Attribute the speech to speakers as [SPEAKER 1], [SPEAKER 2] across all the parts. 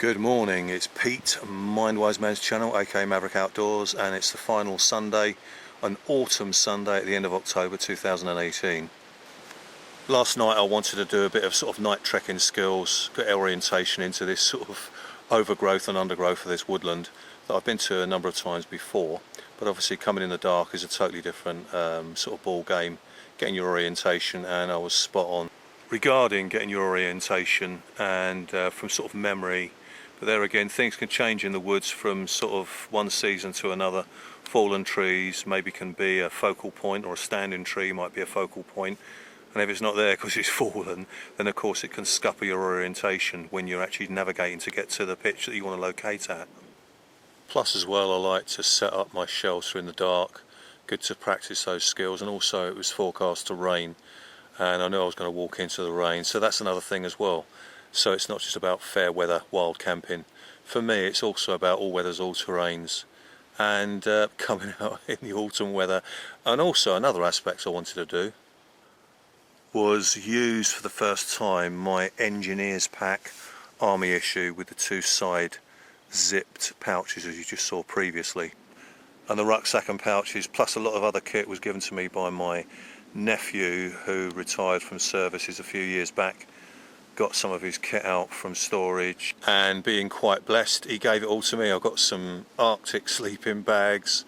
[SPEAKER 1] Good morning, it's Pete, Mindwiseman's channel, aka Maverick Outdoors, and it's the final Sunday, an autumn Sunday at the end of October 2018. Last night I wanted to do a bit of sort of night trekking skills, get orientation into this sort of overgrowth and undergrowth of this woodland that I've been to a number of times before, but obviously coming in the dark is a totally different sort of ball game, getting your orientation, and I was spot on. Regarding getting your orientation and from sort of memory, but there again, things can change in the woods from sort of one season to another. Fallen trees maybe can be a focal point, or a standing tree might be a focal point, and if it's not there because it's fallen, then of course it can scupper your orientation when you're actually navigating to get to the pitch that you want to locate at. Plus as well, I like to set up my shelter in the dark, good to practice those skills, and also it was forecast to rain and I knew I was going to walk into the rain, so that's another thing as well. So it's not just about fair weather wild camping. For me, it's also about all weathers, all terrains, and coming out in the autumn weather. And also another aspect I wanted to do was use for the first time my engineer's pack army issue with the two side zipped pouches as you just saw previously. And the rucksack and pouches plus a lot of other kit was given to me by my nephew, who retired from services a few years back. Got some of his kit out from storage, and being quite blessed, he gave it all to me. I've got some Arctic sleeping bags,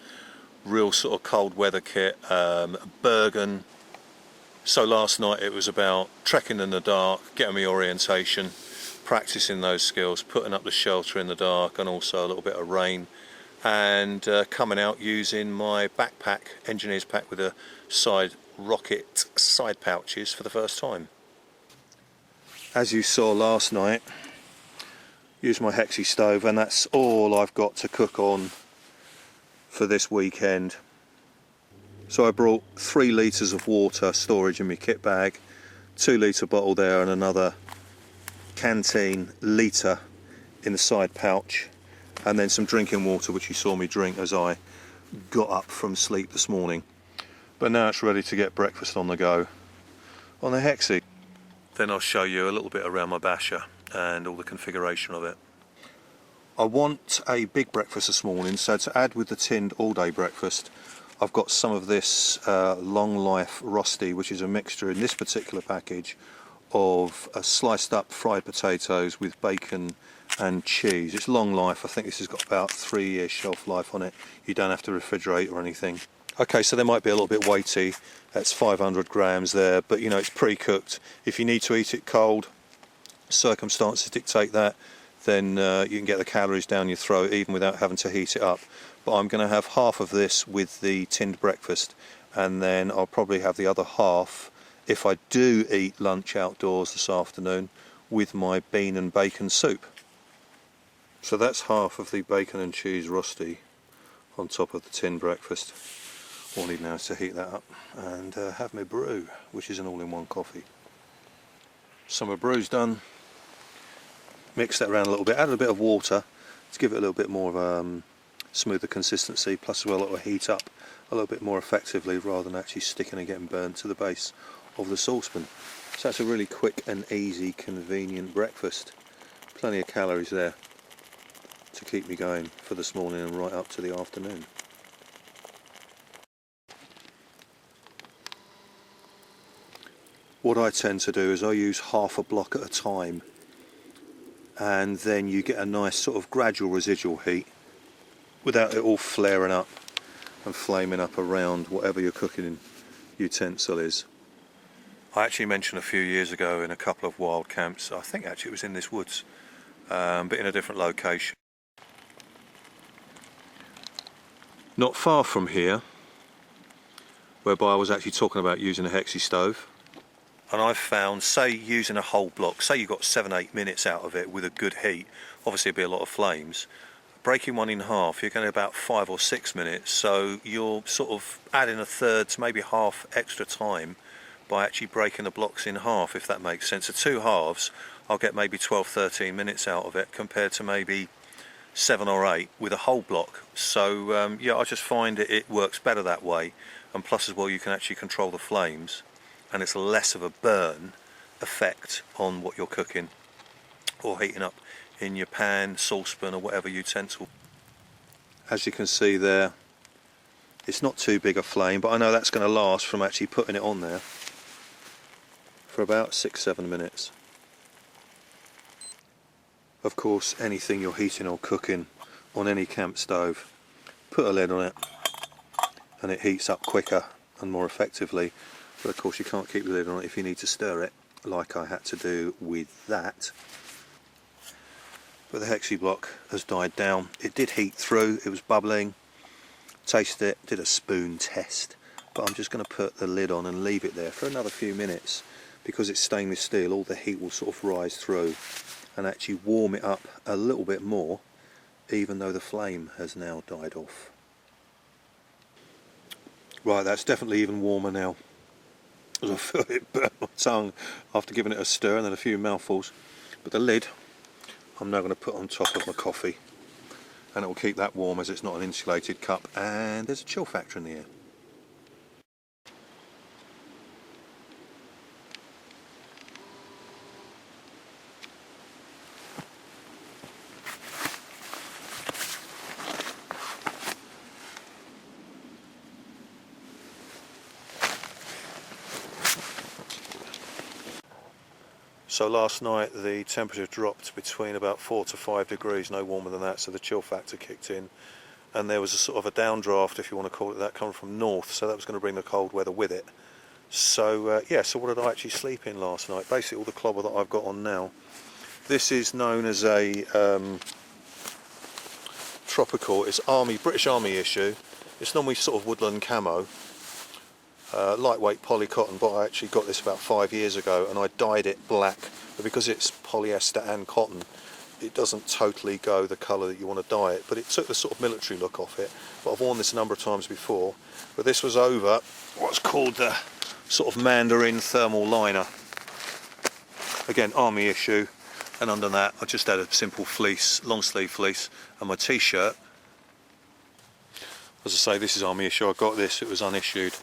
[SPEAKER 1] real sort of cold weather kit, Bergen. So last night it was about trekking in the dark, getting me orientation, practicing those skills, putting up the shelter in the dark, and also a little bit of rain, and coming out using my backpack, engineer's pack with a side rocket side pouches for the first time. As you saw last night, used my Hexi stove, and that's all I've got to cook on for this weekend. So I brought 3 litres of water storage in my kit bag, 2 litre bottle there, and another canteen litre in the side pouch, and then some drinking water which you saw me drink as I got up from sleep this morning. But now it's ready to get breakfast on the go on the Hexi. Then I'll show you a little bit around my basher and all the configuration of it. I want a big breakfast this morning, so to add with the tinned all-day breakfast, I've got some of this long life rosti, which is a mixture in this particular package of sliced up fried potatoes with bacon and cheese. It's long life. I think this has got about 3 years shelf life on it. You don't have to refrigerate or anything. Okay, so they might be a little bit weighty. That's 500 grams there, but you know, it's pre-cooked. If you need to eat it cold, circumstances dictate that, then you can get the calories down your throat even without having to heat it up. But I'm going to have half of this with the tinned breakfast, and then I'll probably have the other half, if I do eat lunch outdoors this afternoon, with my bean and bacon soup. So that's half of the bacon and cheese rosti on top of the tinned breakfast. All I need now is to heat that up and have my brew, which is an all-in-one coffee. So my brew's done. Mix that around a little bit, add a bit of water to give it a little bit more of a smoother consistency, plus as well it will heat up a little bit more effectively rather than actually sticking and getting burned to the base of the saucepan. So that's a really quick and easy, convenient breakfast. Plenty of calories there to keep me going for this morning and right up to the afternoon. What I tend to do is I use half a block at a time, and then you get a nice sort of gradual residual heat without it all flaring up and flaming up around whatever your cooking utensil is. I actually mentioned a few years ago in a couple of wild camps, I think actually it was in this woods, but in a different location. Not far from here, whereby I was actually talking about using a Hexi stove. And I've found, say using a whole block, say you got 7-8 minutes out of it with a good heat, obviously it'd be a lot of flames. Breaking one in half, you're going to about 5 or 6 minutes, so you're sort of adding a third to maybe half extra time by actually breaking the blocks in half, if that makes sense. So 2 halves, I'll get maybe 12-13 minutes out of it compared to maybe 7 or 8 with a whole block. So yeah, I just find it works better that way, and plus as well you can actually control the flames, and it's less of a burn effect on what you're cooking or heating up in your pan, saucepan or whatever utensil. As you can see there, it's not too big a flame, but I know that's going to last from actually putting it on there for about 6-7 minutes. Of course, anything you're heating or cooking on any camp stove, put a lid on it and it heats up quicker and more effectively. But of course you can't keep the lid on it if you need to stir it, like I had to do with that. But the Hexi block has died down. It did heat through, it was bubbling. Tasted it, did a spoon test, but I'm just going to put the lid on and leave it there for another few minutes. Because it's stainless steel, all the heat will sort of rise through and actually warm it up a little bit more, even though the flame has now died off. Right, that's definitely even warmer now. As I feel it burn my tongue after giving it a stir and then a few mouthfuls. But the lid I'm now going to put on top of my coffee, and it will keep that warm as it's not an insulated cup, and there's a chill factor in the air. So last night the temperature dropped between about 4 to 5 degrees, no warmer than that, so the chill factor kicked in, and there was a sort of a downdraft, if you want to call it that, coming from north, so that was going to bring the cold weather with it. So yeah, so what did I actually sleep in last night? Basically all the clobber that I've got on now. This is known as a tropical, it's British Army issue. It's normally sort of woodland camo. Lightweight poly cotton, but I actually got this about 5 years ago and I dyed it black, but because it's polyester and cotton it doesn't totally go the colour that you want to dye it, but it took the sort of military look off it. But I've worn this a number of times before, but this was over what's called the sort of Mandarin thermal liner, again army issue, and under that I just had a simple fleece, long sleeve fleece, and my t-shirt. As I say, this is army issue. I got this, it was unissued,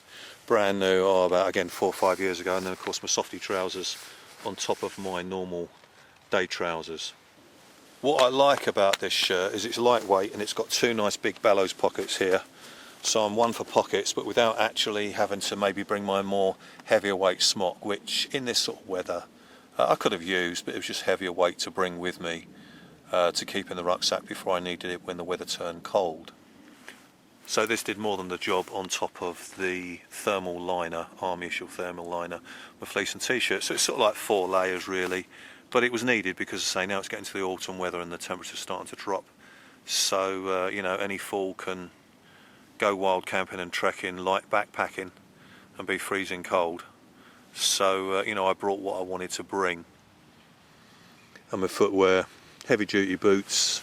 [SPEAKER 1] brand new, about again 4 or 5 years ago, and then of course my softy trousers on top of my normal day trousers. What I like about this shirt is it's lightweight and it's got 2 nice big bellows pockets here, so I'm one for pockets but without actually having to maybe bring my more heavier weight smock, which in this sort of weather I could have used, but it was just heavier weight to bring with me to keep in the rucksack before I needed it when the weather turned cold. So this did more than the job on top of the thermal liner, army issue thermal liner, my fleece and t-shirt. So it's sort of like 4 layers really, but it was needed because, as I say, now it's getting to the autumn weather and the temperature's starting to drop. So you know, any fool can go wild camping and trekking, light backpacking, and be freezing cold. So you know, I brought what I wanted to bring. And my footwear, heavy duty boots,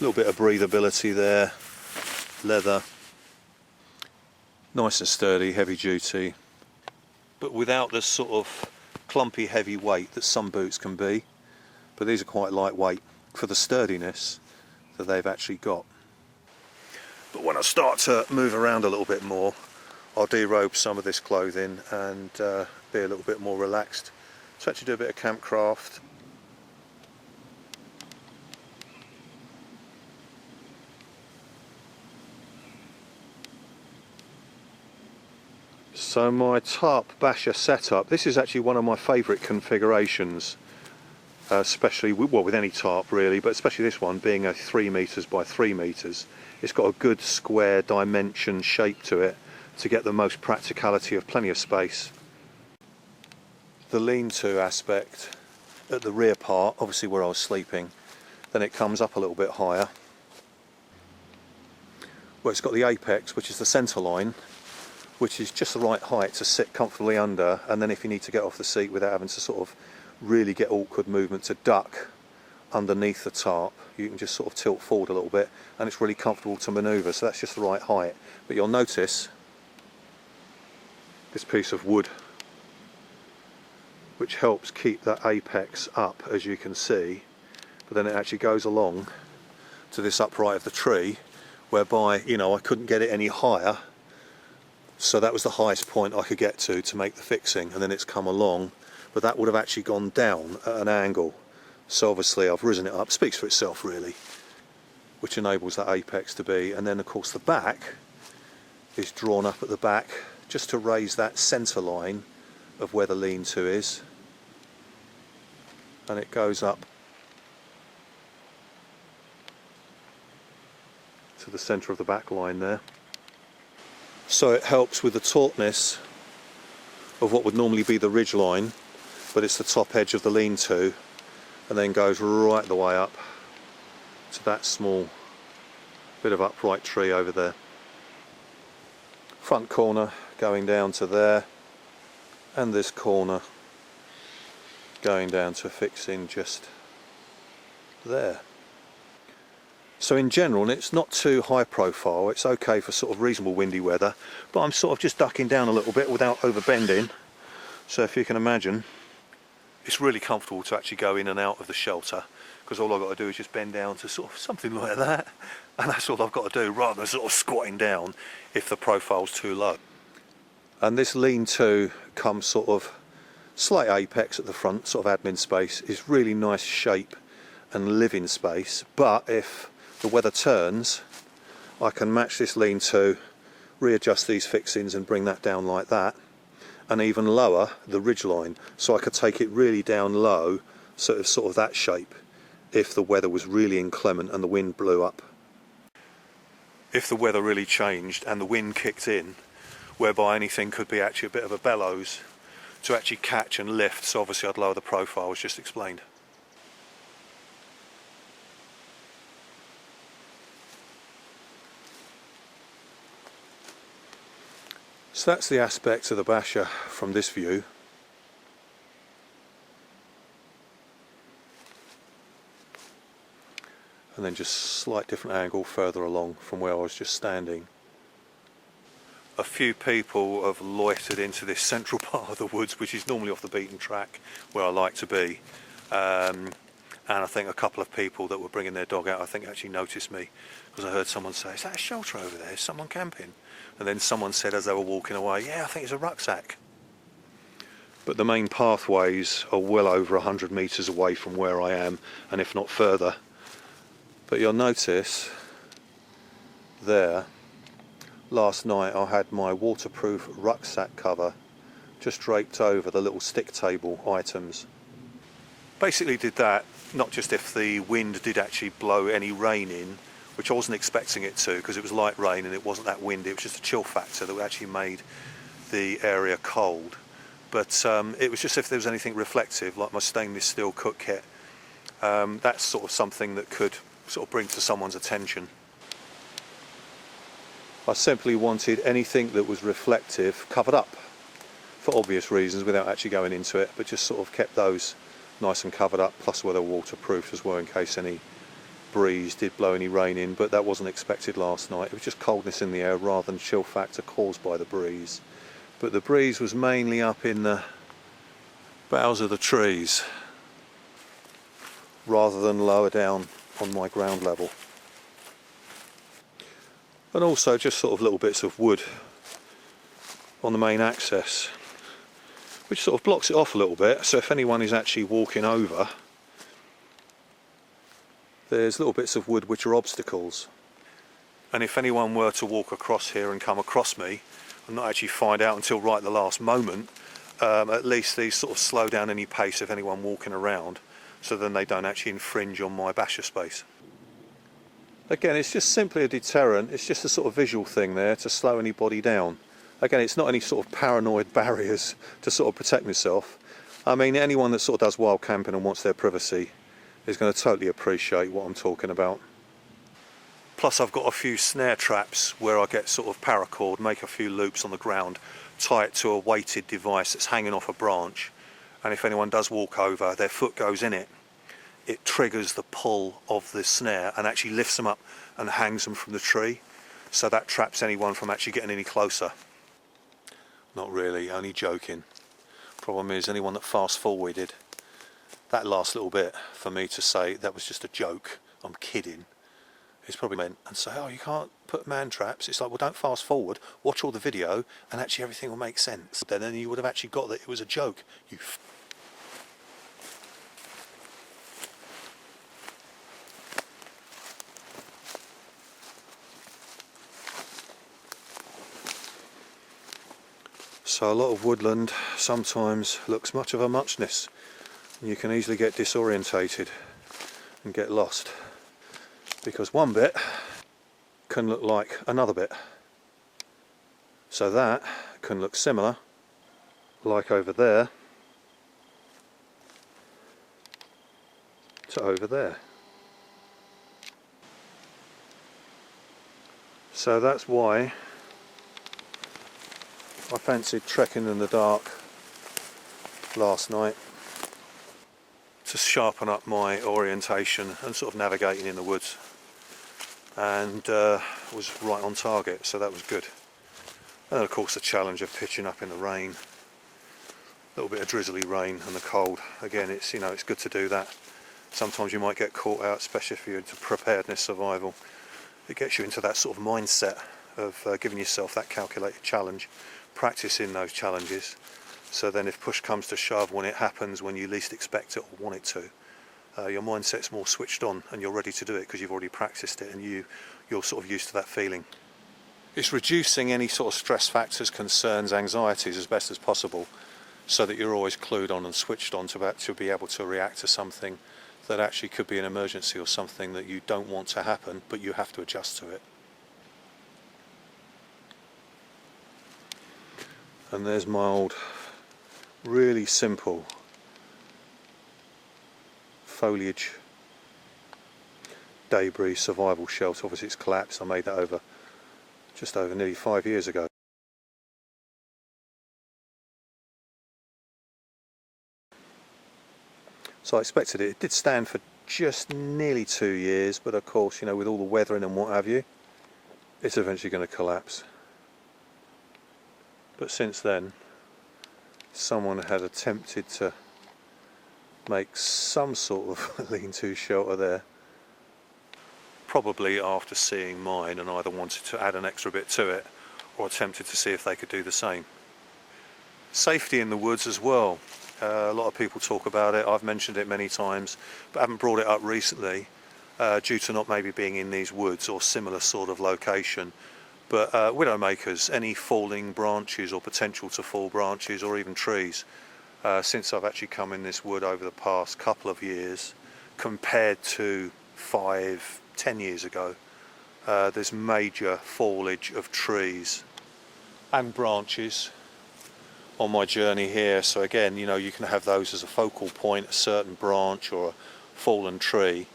[SPEAKER 1] a little bit of breathability there. Leather, nice and sturdy, heavy duty, but without the sort of clumpy heavy weight that some boots can be. But these are quite lightweight for the sturdiness that they've actually got. But when I start to move around a little bit more, I'll derobe some of this clothing and be a little bit more relaxed to actually do a bit of campcraft. So my tarp basher setup, this is actually one of my favourite configurations, especially with any tarp really, but especially this one being a 3 metres by 3 metres. It's got a good square dimension shape to it to get the most practicality of plenty of space. The lean-to aspect at the rear part, obviously where I was sleeping, then it comes up a little bit higher. Well, it's got the apex, which is the centre line, which is just the right height to sit comfortably under, and then if you need to get off the seat without having to sort of really get awkward movement to duck underneath the tarp, you can just sort of tilt forward a little bit and it's really comfortable to manoeuvre, so that's just the right height. But you'll notice this piece of wood which helps keep that apex up, as you can see, but then it actually goes along to this upright of the tree, whereby, you know, I couldn't get it any higher. So that was the highest point I could get to make the fixing, and then it's come along, but that would have actually gone down at an angle. So obviously I've risen it up, speaks for itself really, which enables that apex to be, and then of course the back is drawn up at the back just to raise that centre line of where the lean-to is, and it goes up to the centre of the back line there. So it helps with the tautness of what would normally be the ridge line, but it's the top edge of the lean-to, and then goes right the way up to that small bit of upright tree over there. Front corner going down to there, and this corner going down to fixing just there. So in general, it's not too high profile, it's okay for sort of reasonable windy weather, but I'm sort of just ducking down a little bit without over bending. So if you can imagine, it's really comfortable to actually go in and out of the shelter, because all I've got to do is just bend down to sort of something like that, and that's all I've got to do, rather than sort of squatting down if the profile's too low. And this lean-to comes sort of slight apex at the front, sort of admin space, is really nice shape and living space, but if the weather turns, I can match this lean-to, readjust these fixings and bring that down like that, and even lower the ridge line, so I could take it really down low, sort of that shape, if the weather was really inclement and the wind blew up. If the weather really changed and the wind kicked in, whereby anything could be actually a bit of a bellows to actually catch and lift, so obviously I'd lower the profile as just explained. So that's the aspect of the basher from this view. And then just slight different angle further along from where I was just standing. A few people have loitered into this central part of the woods, which is normally off the beaten track where I like to be. And I think a couple of people that were bringing their dog out, I think actually noticed me, because I heard someone say, "Is that a shelter over there? Is someone camping?" And then someone said as they were walking away, "Yeah, I think it's a rucksack." But the main pathways are well over 100 metres away from where I am, and if not further. But you'll notice there, last night I had my waterproof rucksack cover just draped over the little stick table items. Basically did that not just if the wind did actually blow any rain in, which I wasn't expecting it to, because it was light rain and it wasn't that windy, it was just a chill factor that actually made the area cold. But it was just if there was anything reflective, like my stainless steel cook kit, that's sort of something that could sort of bring to someone's attention. I simply wanted anything that was reflective covered up, for obvious reasons, without actually going into it, but just sort of kept those nice and covered up, plus where they're waterproof as well, in case any breeze did blow any rain in. But that wasn't expected last night. It was just coldness in the air rather than chill factor caused by the breeze. But the breeze was mainly up in the boughs of the trees rather than lower down on my ground level. And also just sort of little bits of wood on the main access, which sort of blocks it off a little bit, so if anyone is actually walking over, there's little bits of wood which are obstacles. And if anyone were to walk across here and come across me and not actually find out until right the last moment, at least these sort of slow down any pace of anyone walking around, so then they don't actually infringe on my basher space. Again, it's just simply a deterrent, it's just a sort of visual thing there to slow anybody down. Again, it's not any sort of paranoid barriers to sort of protect myself. I mean, anyone that sort of does wild camping and wants their privacy is going to totally appreciate what I'm talking about. Plus I've got a few snare traps where I get sort of paracord, make a few loops on the ground, tie it to a weighted device that's hanging off a branch, and if anyone does walk over, their foot goes in it, it triggers the pull of the snare and actually lifts them up and hangs them from the tree, so that traps anyone from actually getting any closer. Not really, only joking. Problem is, anyone that fast forwarded that last little bit for me to say that was just a joke, I'm kidding, it's probably meant, and say, oh, you can't put man traps. It's like, well, don't fast forward, watch all the video and actually everything will make sense. Then you would have actually got that it was a joke, you So a lot of woodland sometimes looks much of a muchness, and you can easily get disorientated and get lost, because one bit can look like another bit. So that can look similar, like over there, to over there. So that's why I fancied trekking in the dark last night, to sharpen up my orientation and sort of navigating in the woods, and was right on target, so that was good. And of course the challenge of pitching up in the rain, a little bit of drizzly rain and the cold. Again, it's, you know, it's good to do that. Sometimes you might get caught out, especially if you're into preparedness survival. It gets you into that sort of mindset of giving yourself that calculated challenge, practicing those challenges, so then if push comes to shove, when it happens when you least expect it or want it to, your mindset's more switched on and you're ready to do it because you've already practiced it, and you're sort of used to that feeling. It's reducing any sort of stress factors, concerns, anxieties as best as possible, so that you're always clued on and switched on to be able to react to something that actually could be an emergency or something that you don't want to happen, but you have to adjust to it. And there's my old, really simple foliage debris survival shelter. Obviously it's collapsed. I made that just over nearly 5 years ago. So I expected it. It did stand for just nearly 2 years, but of course, you know, with all the weathering and what have you, it's eventually going to collapse. But since then, someone had attempted to make some sort of lean-to shelter there, probably after seeing mine, and either wanted to add an extra bit to it or attempted to see if they could do the same. Safety in the woods as well. A lot of people talk about it. I've mentioned it many times, but haven't brought it up recently due to not maybe being in these woods or similar sort of location. But widowmakers, any falling branches or potential to fall branches or even trees, since I've actually come in this wood over the past couple of years, compared to 5-10 years ago, there's major foliage of trees and branches on my journey here. So again, you know, you can have those as a focal point, a certain branch or a fallen tree,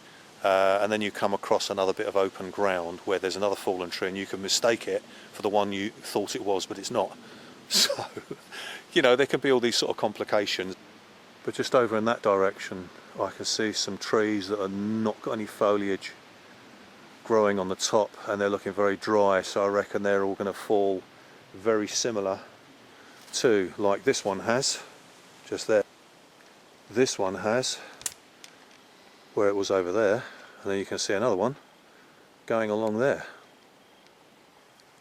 [SPEAKER 1] and then you come across another bit of open ground where there's another fallen tree and you can mistake it for the one you thought it was, but it's not. So, you know, there can be all these sort of complications. But just over in that direction, I can see some trees that are not got any foliage growing on the top, and they're looking very dry, so I reckon they're all going to fall very similar to, like this one has, just there. This one has, where it was over there, and then you can see another one going along there.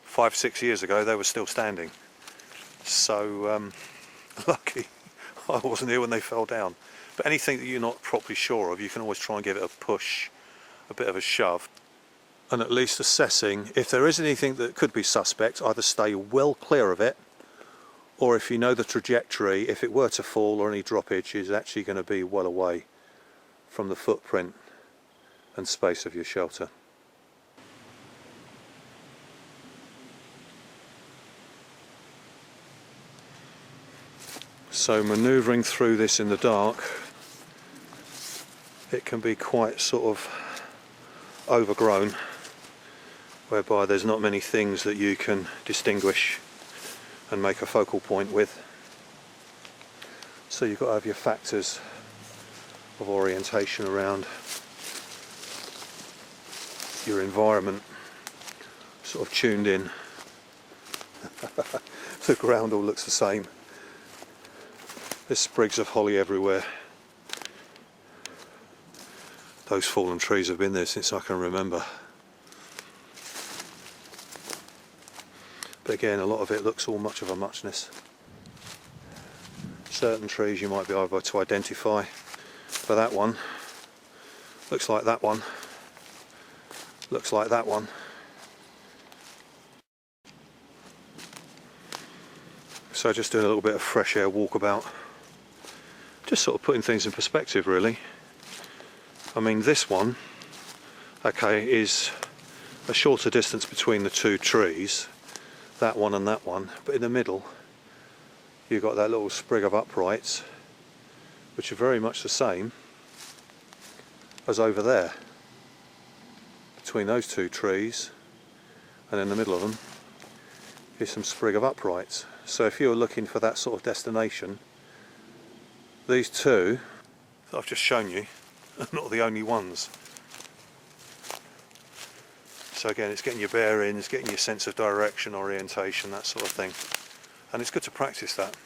[SPEAKER 1] 5-6 years ago they were still standing, so lucky I wasn't here when they fell down. But anything that you're not properly sure of, you can always try and give it a push, a bit of a shove, and at least assessing if there is anything that could be suspect, either stay well clear of it, or if you know the trajectory, if it were to fall or any droppage, is actually going to be well away from the footprint and space of your shelter. So manoeuvring through this in the dark, it can be quite sort of overgrown, whereby there's not many things that you can distinguish and make a focal point with. So you've got to have your factors of orientation around your environment sort of tuned in. The ground all looks the same. There's sprigs of holly everywhere. Those fallen trees have been there since I can remember. But again, a lot of it looks all much of a muchness. Certain trees you might be able to identify, but that one looks like that one, looks like that one. So just doing a little bit of fresh air walkabout, just sort of putting things in perspective really. I mean, this one, okay, is a shorter distance between the two trees, that one and that one, but in the middle you've got that little sprig of uprights which are very much the same as over there between those two trees, and in the middle of them is some sprig of uprights. So if you're looking for that sort of destination, these two that I've just shown you are not the only ones. So again, it's getting your bearings, getting your sense of direction, orientation, that sort of thing. And it's good to practice that.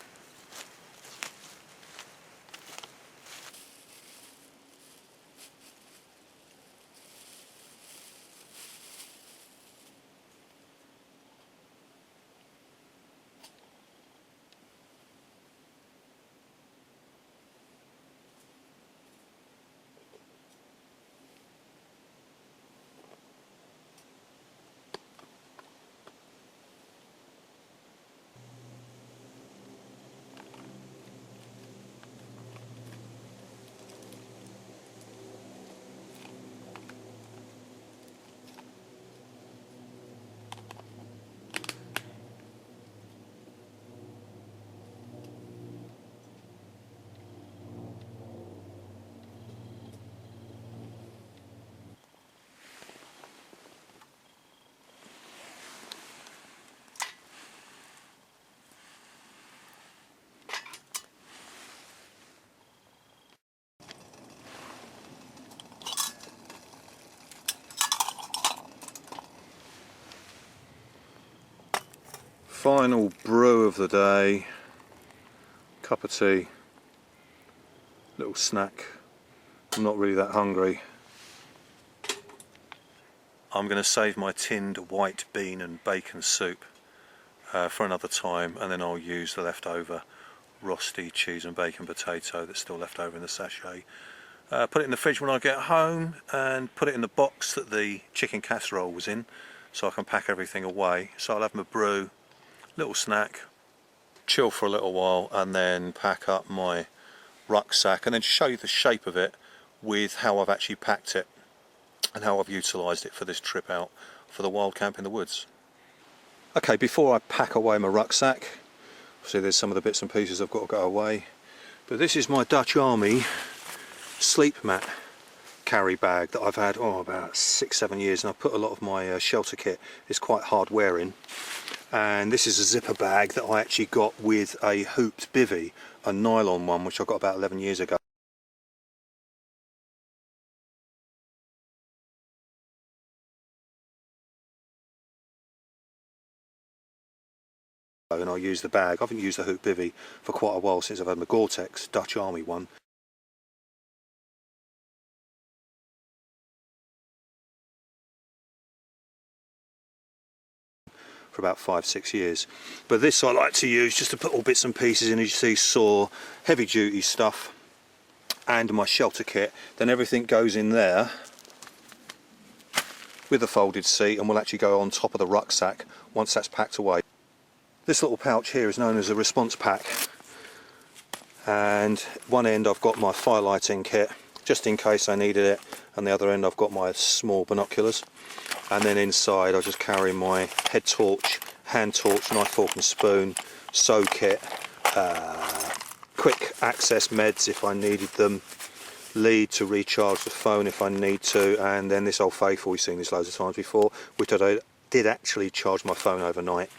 [SPEAKER 1] Final brew of the day, cup of tea, little snack. I'm not really that hungry. I'm going to save my tinned white bean and bacon soup for another time, and then I'll use the leftover rosti cheese and bacon potato that's still left over in the sachet. Put it in the fridge when I get home, and put it in the box that the chicken casserole was in, so I can pack everything away. So I'll have my brew, little snack, chill for a little while, and then pack up my rucksack and then show you the shape of it with how I've actually packed it and how I've utilised it for this trip out for the wild camp in the woods. Okay, before I pack away my rucksack, see there's some of the bits and pieces I've got to go away, but this is my Dutch Army sleep mat carry bag that I've had about 6-7 years, and I've put a lot of my shelter kit. It's quite hard wearing. And this is a zipper bag that I actually got with a hooped bivvy, a nylon one, which I got about 11 years ago. And I'll use the bag. I haven't used the hooped bivvy for quite a while since I've had my Gore-Tex Dutch Army one. For about 5-6 years, but this I like to use just to put all bits and pieces in. As you see, saw, heavy duty stuff and my shelter kit, then everything goes in there with a folded seat and will actually go on top of the rucksack once that's packed away. This little pouch here is known as a response pack, and one end I've got my fire lighting kit just in case I needed it, and the other end I've got my small binoculars. And then inside I just carry my head torch, hand torch, knife, fork and spoon, sew kit, quick access meds if I needed them, lead to recharge the phone if I need to, and then this old faithful, we've seen this loads of times before, which I did actually charge my phone overnight.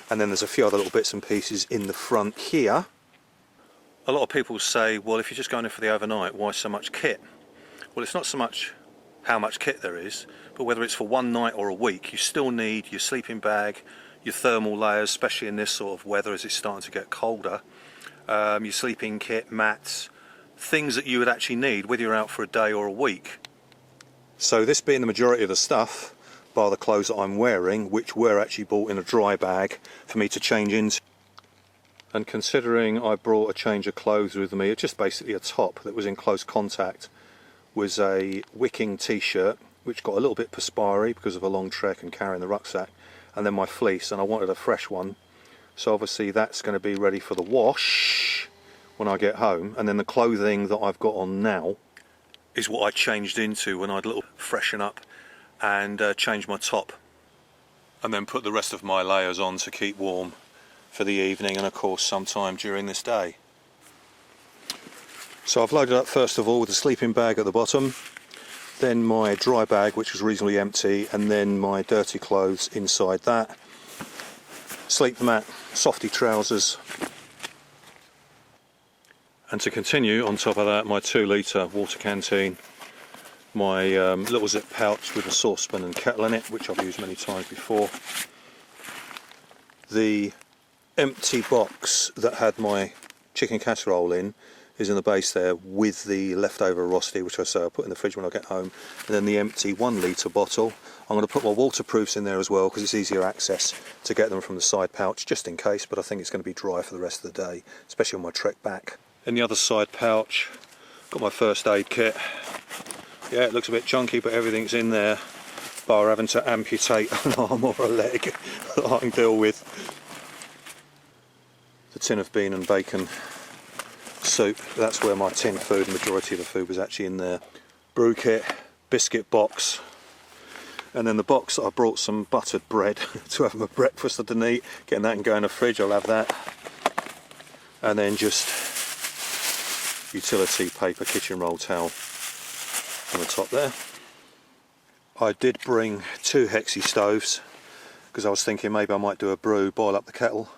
[SPEAKER 1] And then there's a few other little bits and pieces in the front here. A lot of people say, well, if you're just going in for the overnight, why so much kit? Well, it's not so much how much kit there is, but whether it's for one night or a week, you still need your sleeping bag, your thermal layers, especially in this sort of weather as it's starting to get colder, your sleeping kit, mats, things that you would actually need whether you're out for a day or a week. So this being the majority of the stuff, bar the clothes that I'm wearing, which were actually bought in a dry bag for me to change into. And considering I brought a change of clothes with me, it's just basically a top that was in close contact, was a wicking t-shirt which got a little bit perspiry because of a long trek and carrying the rucksack, and then my fleece, and I wanted a fresh one So obviously that's going to be ready for the wash when I get home, and then the clothing that I've got on now is what I changed into when I'd a little freshen up and change my top, and then put the rest of my layers on to keep warm for the evening and of course sometime during this day. So I've loaded up first of all with the sleeping bag at the bottom, then my dry bag which was reasonably empty, and then my dirty clothes inside that. Sleep mat, softy trousers, and to continue on top of that, my 2-litre water canteen, my little zip pouch with a saucepan and kettle in it, which I've used many times before, the empty box that had my chicken casserole in is in the base there, with the leftover rosti, which I say I'll put in the fridge when I get home, and then the empty 1-litre bottle. I'm going to put my waterproofs in there as well because it's easier access to get them from the side pouch, just in case, but I think it's going to be dry for the rest of the day, especially on my trek back. In the other side pouch, got my first aid kit. Yeah, it looks a bit chunky, but everything's in there, bar having to amputate an arm or a leg that I can deal with. The tin of bean and bacon soup, that's where my tin food, majority of the food was actually in there. Brew kit, biscuit box, and then the box that I brought some buttered bread to have my breakfast at the night, getting that and go in the fridge, I'll have that. And then just utility paper kitchen roll towel on the top there. I did bring 2 Hexi stoves because I was thinking maybe I might do a brew, boil up the kettle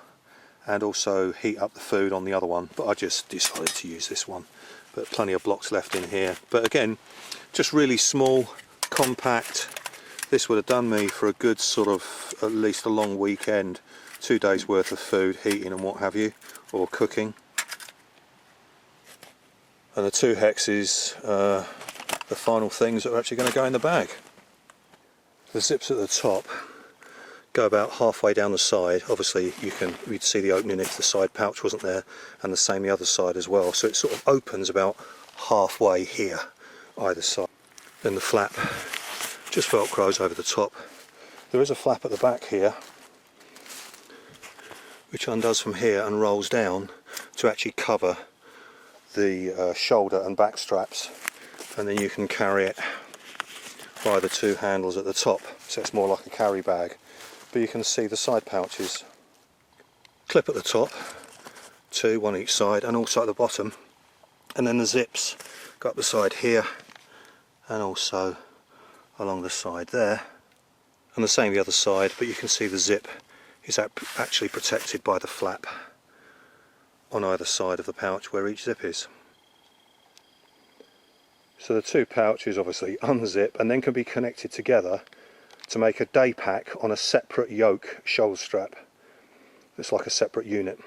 [SPEAKER 1] and also heat up the food on the other one, but I just decided to use this one. But plenty of blocks left in here, but again just really small, compact. This would have done me for a good sort of at least a long weekend, 2 days worth of food, heating and what have you, or cooking. And the 2 Hexis, the final things that are actually going to go in the bag. The zips at the top go about halfway down the side. Obviously you'd see the opening if the side pouch wasn't there, and the same the other side as well. So it sort of opens about halfway here, either side. Then the flap just velcros over the top. There is a flap at the back here, which undoes from here and rolls down to actually cover the shoulder and back straps, and then you can carry it by the 2 handles at the top, so it's more like a carry bag. But you can see the side pouches clip at the top, 2, one each side, and also at the bottom, and then the zips go up the side here and also along the side there, and the same the other side, but you can see the zip is actually protected by the flap on either side of the pouch where each zip is. So the 2 pouches obviously unzip and then can be connected together to make a day pack on a separate yoke shoulder strap. It's like a separate unit.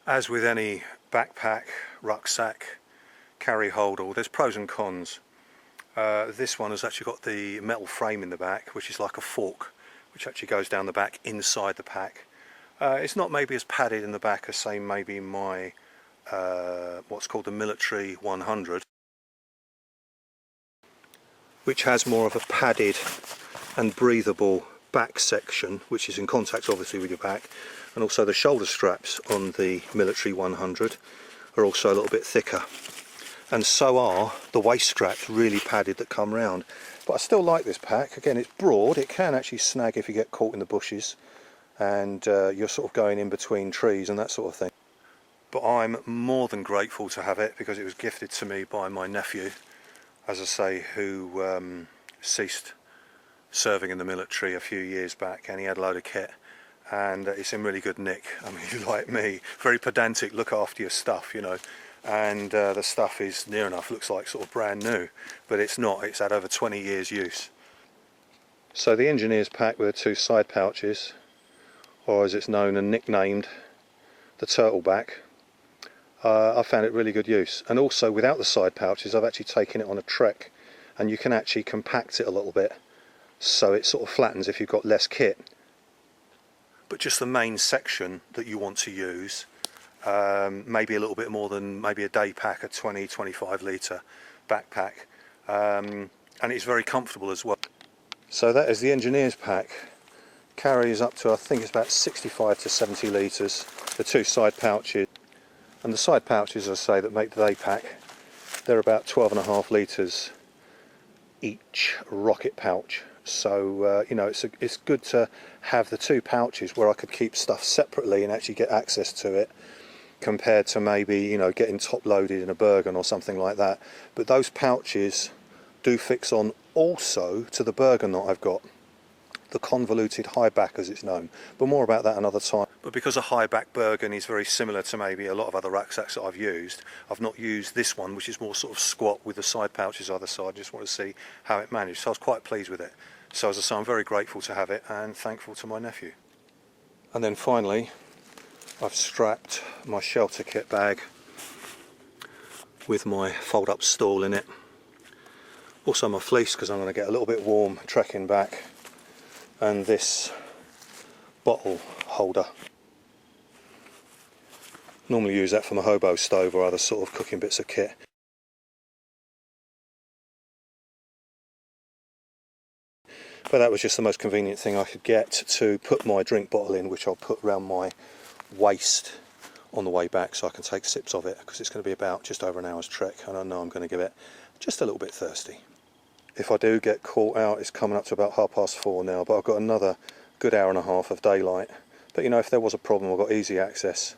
[SPEAKER 1] As with any backpack, rucksack, carry holdall, there's pros and cons. This one has actually got the metal frame in the back, which is like a fork, which actually goes down the back inside the pack. It's not maybe as padded in the back as say maybe my what's called the military 100, which has more of a padded and breathable back section, which is in contact obviously with your back, and also the shoulder straps on the military 100 are also a little bit thicker, and so are the waist straps, really padded, that come round. But I still like this pack. Again, it's broad, it can actually snag if you get caught in the bushes and you're sort of going in between trees and that sort of thing. But I'm more than grateful to have it because it was gifted to me by my nephew, as I say, who ceased serving in the military a few years back, and he had a load of kit, and it's in really good nick. I mean, like me, very pedantic, look after your stuff, you know, and the stuff is near enough, looks like sort of brand new, but it's not, it's had over 20 years use. So the engineer's pack with the 2 side pouches, or as it's known and nicknamed, the turtle back, I found it really good use. And also without the side pouches, I've actually taken it on a trek, and you can actually compact it a little bit so it sort of flattens if you've got less kit. But just the main section that you want to use, maybe a little bit more than maybe a day pack, a 20-25 litre backpack, and it's very comfortable as well. So that is the engineer's pack. Carries up to, I think it's about 65 to 70 litres, the two side pouches. And the side pouches, as I say, that make the day pack, they're about 12.5 litres each rocket pouch. So you know, it's good to have the two pouches where I could keep stuff separately and actually get access to it, compared to maybe, you know, getting top loaded in a Bergen or something like that. But those pouches do fix on also to the Bergen that I've got, the convoluted high back as it's known, but more about that another time. But because a high back Bergen is very similar to maybe a lot of other rucksacks that I've used, I've not used this one, which is more sort of squat with the side pouches either side. Just want to see how it managed, so I was quite pleased with it. So as I say, I'm very grateful to have it and thankful to my nephew. And then finally, I've strapped my shelter kit bag with my fold up stool in it. Also my fleece, because I'm going to get a little bit warm trekking back, and this bottle holder. Normally use that for my hobo stove or other sort of cooking bits of kit. But that was just the most convenient thing I could get to put my drink bottle in, which I'll put around my waist on the way back so I can take sips of it, because it's going to be about just over an hour's trek and I know I'm going to give it just a little bit thirsty. If I do get caught out, it's coming up to about 4:30 now, but I've got another good hour and a half of daylight. But you know, if there was a problem, I've got easy access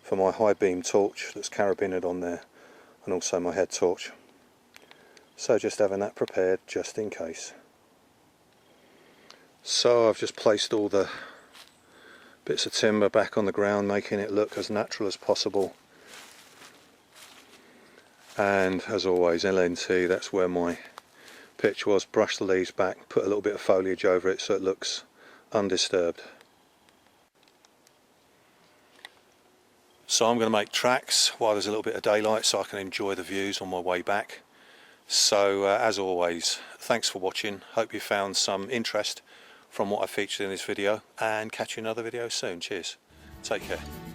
[SPEAKER 1] for my high beam torch that's carabined on there, and also my head torch. So just having that prepared just in case. So I've just placed all the bits of timber back on the ground, making it look as natural as possible. And as always, LNT, that's where my pitch was. Brush the leaves back, put a little bit of foliage over it so it looks undisturbed. So I'm going to make tracks while there's a little bit of daylight so I can enjoy the views on my way back. So as always, thanks for watching. Hope you found some interest from what I featured in this video, and catch you in another video soon. Cheers. Take care.